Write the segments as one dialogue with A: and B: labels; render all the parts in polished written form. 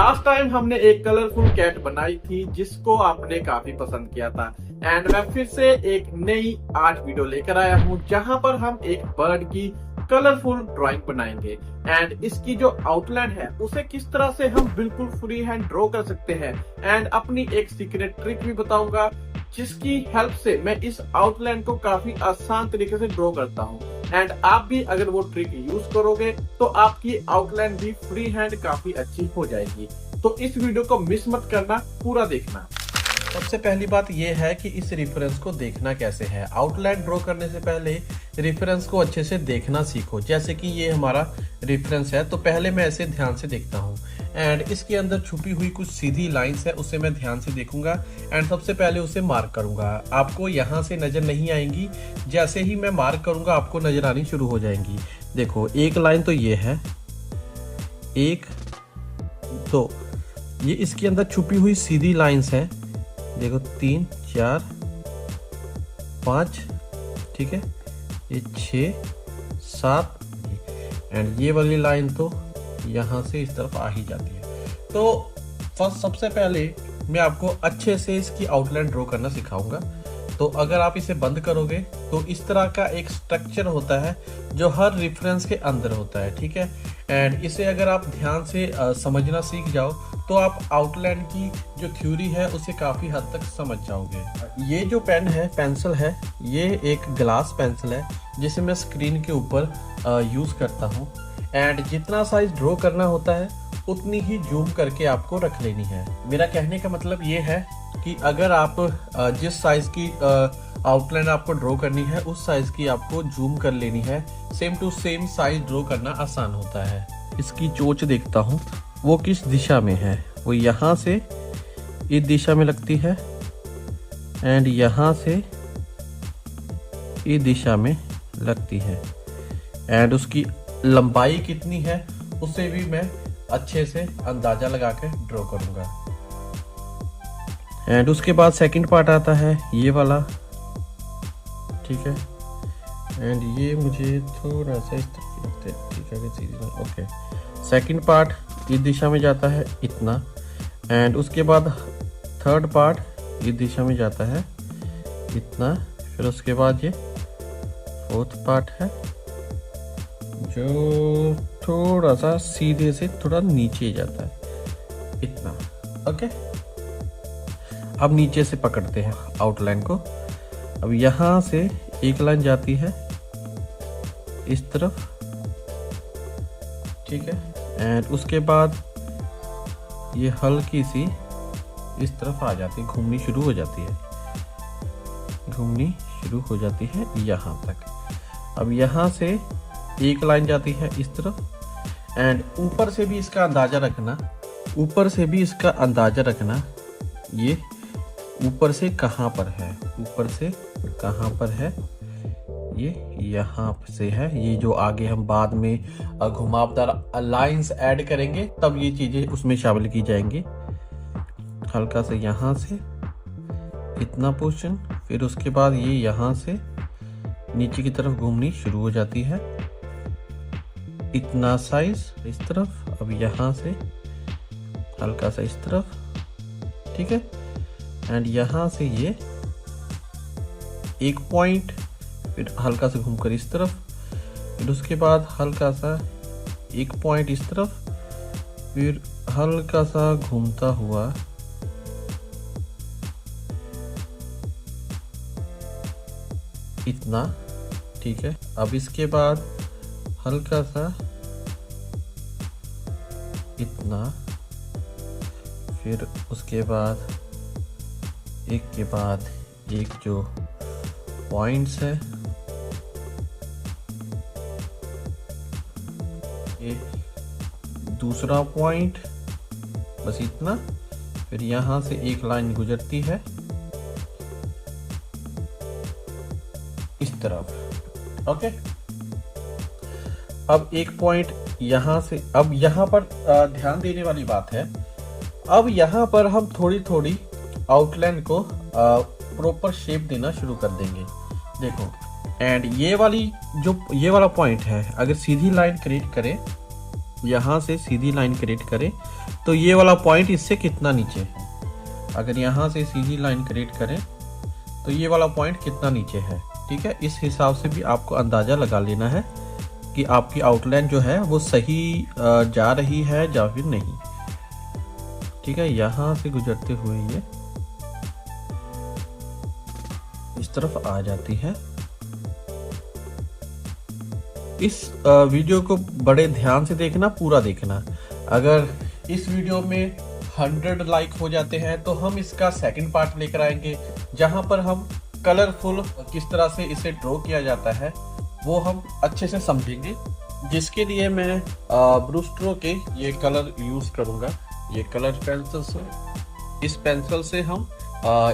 A: Last time हमने एक colourful cat बनाई थी जिसको आपने काफी पसंद किया था एंड मैं फिर से एक नई आर्ट वीडियो लेकर आया हूँ जहां पर हम एक बर्ड की कलरफुल ड्राइंग बनाएंगे एंड इसकी जो आउटलाइन है उसे किस तरह से हम बिल्कुल फ्री हैंड ड्रॉ कर सकते हैं एंड अपनी एक सीक्रेट ट्रिक भी बताऊंगा जिसकी हेल्प से मैं इस आउटलाइन को काफी आसान तरीके से ड्रॉ करता हूँ एंड आप भी अगर वो ट्रिक यूज करोगे तो आपकी आउटलाइन भी फ्री हैंड काफी अच्छी हो जाएगी। तो इस वीडियो को मिस मत करना, पूरा देखना। सबसे पहली बात यह है कि इस रेफरेंस को देखना कैसे है। आउटलाइन ड्रॉ करने से पहले रेफरेंस को अच्छे से देखना सीखो। जैसे कि ये हमारा रेफरेंस है तो पहले मैं ऐसे ध्यान से देखता हूँ एंड इसके अंदर छुपी हुई कुछ सीधी लाइंस है उसे मैं ध्यान से देखूंगा एंड सबसे पहले उसे मार्क करूंगा। आपको यहाँ से नजर नहीं आएंगी, जैसे ही मैं मार्क करूंगा आपको नजर आनी शुरू हो जाएंगी। देखो एक लाइन तो ये है, एक दो, ये इसके अंदर छुपी हुई सीधी लाइंस है। देखो 3 4 5, ठीक है, ये 6 7 एंड ये वाली लाइन तो यहाँ से इस तरफ आ ही जाती है। तो फर्स्ट सबसे पहले मैं आपको अच्छे से इसकी आउटलाइन ड्रॉ करना सिखाऊंगा। तो अगर आप इसे बंद करोगे तो इस तरह का एक स्ट्रक्चर होता है जो हर रेफरेंस के अंदर होता है, ठीक है। एंड इसे अगर आप ध्यान से समझना सीख जाओ तो आप आउटलाइन की जो थ्योरी है उसे काफी हद तक समझ जाओगे। ये जो पेन है, पेंसिल है, ये एक ग्लास पेंसिल है जिसे मैं स्क्रीन के ऊपर यूज करता हूँ एंड जितना साइज ड्रॉ करना होता है उतनी ही जूम करके आपको रख लेनी है। मेरा कहने का मतलब ये है कि अगर आप जिस साइज की आउटलाइन आपको ड्रॉ करनी है उस साइज की आपको जूम कर लेनी है। Same to same size draw करना आसान होता है। इसकी चोंच देखता हूँ वो किस दिशा में है। वो यहाँ से इस दिशा में लगती है एंड यहाँ से इस दिशा में लगती है एंड उसकी लंबाई कितनी है उसे भी मैं अच्छे से अंदाजा लगा के ड्रॉ करूंगा। एंड उसके बाद सेकंड पार्ट आता है ये वाला, ठीक है, एंड ये मुझे थोड़ा सा इस तरफ लगता है, ठीक है, सीधी। ओके, सेकंड पार्ट इस दिशा में जाता है इतना एंड उसके बाद थर्ड पार्ट इस दिशा में जाता है इतना। फिर उसके बाद ये फोर्थ पार्ट है जो थोड़ा सा सीधे से थोड़ा नीचे जाता है इतना। ओके, अब नीचे से पकड़ते हैं आउटलाइन को। अब यहाँ से एक लाइन जाती है इस तरफ, ठीक है, एंड उसके बाद ये हल्की सी इस तरफ आ जाती है, घूमनी शुरू हो जाती है, घूमनी शुरू हो जाती है यहाँ तक। अब यहाँ से एक लाइन जाती है इस तरफ एंड ऊपर से भी इसका अंदाजा रखना, ऊपर से भी इसका अंदाजा रखना ये ऊपर से कहाँ पर है, ऊपर से कहाँ पर है, ये यहाँ से है। ये जो आगे हम बाद में घुमावदार लाइंस ऐड करेंगे तब ये चीजें उसमें शामिल की जाएंगी। हल्का से यहाँ से इतना पोर्शन, फिर उसके बाद ये यहाँ से नीचे की तरफ घूमनी शुरू हो जाती है, इतना साइज इस तरफ। अब यहाँ से हल्का सा इस तरफ, ठीक है, एंड यहाँ से ये एक पॉइंट, फिर हल्का सा घूमकर इस तरफ, फिर उसके बाद हल्का सा एक पॉइंट इस तरफ, फिर हल्का सा घूमता हुआ इतना, ठीक है। अब इसके बाद हल्का सा इतना, फिर उसके बाद एक के बाद एक जो पॉइंट्स है ये दूसरा पॉइंट, बस इतना। फिर यहाँ से एक लाइन गुजरती है इस तरफ। ओके, अब एक पॉइंट यहाँ से। अब यहाँ पर ध्यान देने वाली बात है, अब यहाँ पर हम थोड़ी थोड़ी आउटलाइन को प्रॉपर शेप देना शुरू कर देंगे। देखो, एंड ये वाला पॉइंट है, अगर सीधी लाइन क्रिएट करें, यहाँ से सीधी लाइन क्रिएट करें
B: तो ये वाला पॉइंट इससे कितना नीचे है। अगर यहाँ से सीधी लाइन क्रिएट करें तो ये वाला पॉइंट कितना नीचे है, ठीक है। इस हिसाब से भी आपको अंदाज़ा लगा लेना है कि आपकी आउटलाइन जो है वो सही जा रही है या फिर नहीं, ठीक है। यहाँ से गुजरते हुए ये इस तरफ आ जाती है। इस वीडियो को बड़े ध्यान से देखना, पूरा देखना। अगर इस वीडियो में 100 लाइक हो जाते हैं तो हम इसका सेकंड पार्ट लेकर आएंगे, जहां पर हम कलरफुल किस तरह से इसे ड्रॉ किया जाता है वो हम अच्छे से समझेंगे, जिसके लिए मैं ब्रूस स्ट्रोक के ये कलर यूज करूंगा। ये कलर पेंसिल से, इस पेंसिल से हम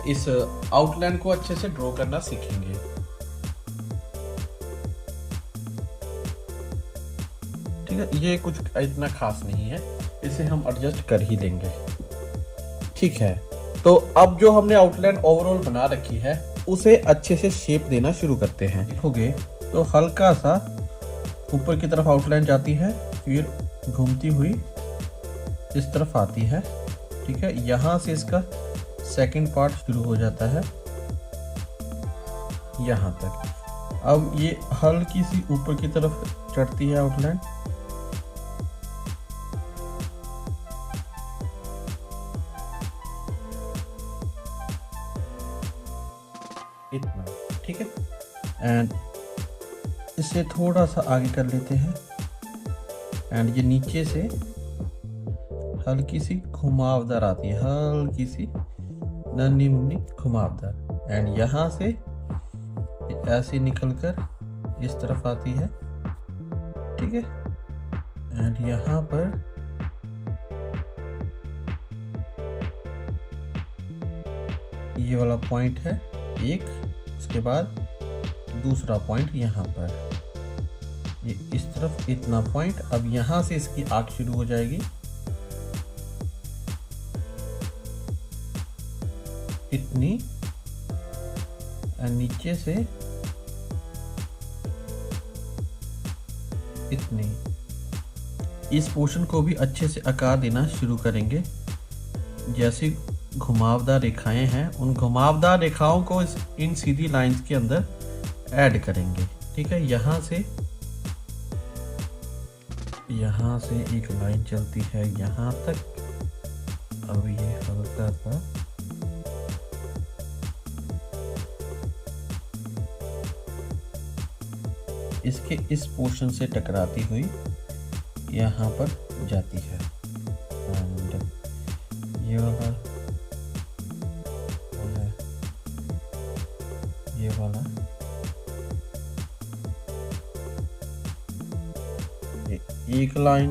B: इस आउटलाइन को अच्छे से ड्रॉ करना सीखेंगे। ठीक है, ये कुछ इतना खास नहीं है, इसे हम एडजस्ट कर ही लेंगे, ठीक है। तो अब जो हमने आउटलाइन ओवरऑल बना रखी है उसे अच्छे से शेप देना शुरू करते हैं। देखोगे तो हल्का सा ऊपर की तरफ आउटलाइन जाती है, फिर घूमती हुई इस तरफ आती है, ठीक है। यहाँ से इसका सेकंड पार्ट शुरू हो जाता है यहाँ तक। अब ये हल्की सी ऊपर की तरफ चढ़ती है आउटलाइन, इतना, ठीक है। एंड इसे थोड़ा सा आगे कर लेते हैं एंड ये नीचे से हल्की सी घुमावदार आती है, हल्की सी नन्ही मुन्नी घुमावदार, एंड यहाँ से ऐसे निकलकर इस तरफ आती है, ठीक है। एंड यहाँ पर ये वाला पॉइंट है एक, उसके बाद दूसरा पॉइंट यहाँ पर, ये इस तरफ इतना पॉइंट। अब यहाँ से इसकी आर्क शुरू हो जाएगी, इतनी, नीचे से इतनी। इस पोर्शन को भी अच्छे से आकार देना शुरू करेंगे। जैसे घुमावदार रेखाएं हैं, उन घुमावदार रेखाओं को इन सीधी लाइंस के अंदर ऐड करेंगे, ठीक है। यहाँ से एक लाइन चलती है यहाँ तक। अब ये हल्का सा इसके इस पोर्शन से टकराती हुई यहाँ पर जाती है, एंड ये वाला एक लाइन,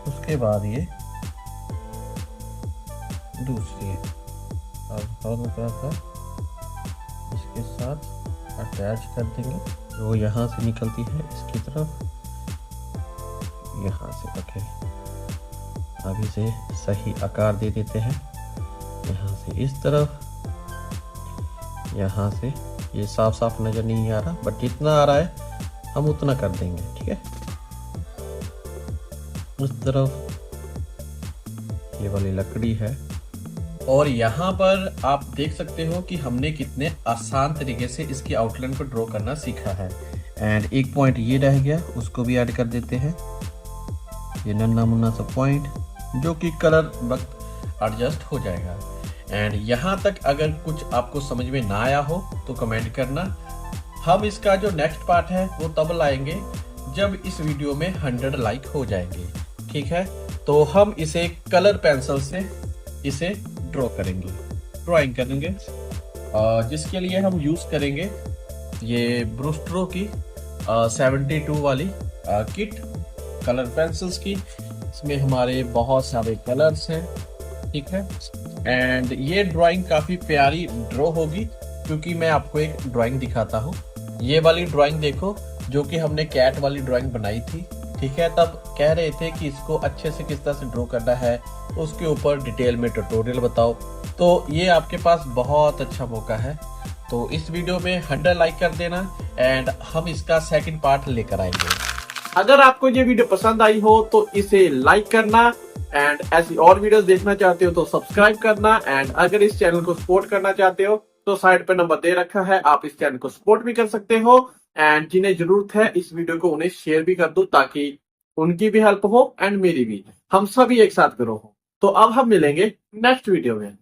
B: उसके बाद ये दूसरी। अब हल्का सा इसके साथ अटैच कर देंगे, वो यहाँ से निकलती है इसकी तरफ, यहाँ से पकड़े। अब इसे सही आकार दे देते हैं, यहाँ से इस तरफ, यहाँ से। ये साफ साफ नजर नहीं आ रहा, बट जितना आ रहा है हम उतना कर देंगे, ठीक है। उस तरफ ये वाली लकड़ी है, और यहाँ पर आप देख सकते हो कि हमने कितने आसान तरीके से इसकी आउटलाइन को ड्रॉ करना सीखा है। एंड एक पॉइंट ये रह गया, उसको भी ऐड कर देते हैं, ये नन्ना मुन्ना सा पॉइंट, जो कि कलर वक्त एडजस्ट हो जाएगा। एंड यहाँ तक अगर कुछ आपको समझ में ना आया हो तो कमेंट करना। हम इसका जो नेक्स्ट पार्ट है वो तब लाएंगे जब इस वीडियो में 100 लाइक हो जाएंगे, ठीक है। तो हम इसे कलर पेंसिल से इसे ड्राइंग करेंगे, जिसके लिए हम यूज करेंगे ये ब्रूस स्ट्रोक की 72 वाली किट कलर पेंसिल्स की। इसमें हमारे बहुत सारे कलर्स हैं, ठीक है। एंड ये ड्राइंग काफी प्यारी ड्रॉ होगी, क्योंकि मैं आपको एक ड्राइंग दिखाता हूँ। ये वाली ड्राइंग देखो, जो कि हमने कैट वाली ड्राइंग बनाई थी, ठीक है। तब कह रहे थे कि इसको अच्छे से किस तरह से ड्रॉ करना है, उसके ऊपर डिटेल में ट्यूटोरियल बताओ। तो ये आपके पास बहुत अच्छा मौका है। तो इस वीडियो में 100 लाइक कर देना, एंड हम इसका सेकंड पार्ट लेकर आएंगे।
A: अगर आपको ये वीडियो पसंद आई हो तो इसे लाइक करना, एंड ऐसी और वीडियोस देखना चाहते हो तो सब्सक्राइब करना, एंड अगर इस चैनल को सपोर्ट करना चाहते हो तो साइड पे नंबर दे रखा है, आप इस चैनल को सपोर्ट भी कर सकते हो। एंड जिन्हें जरूरत है इस वीडियो को उन्हें शेयर भी कर दो ताकि उनकी भी हेल्प हो एंड मेरी भी, हम सभी एक साथ ग्रो हो। तो अब हम मिलेंगे नेक्स्ट वीडियो में।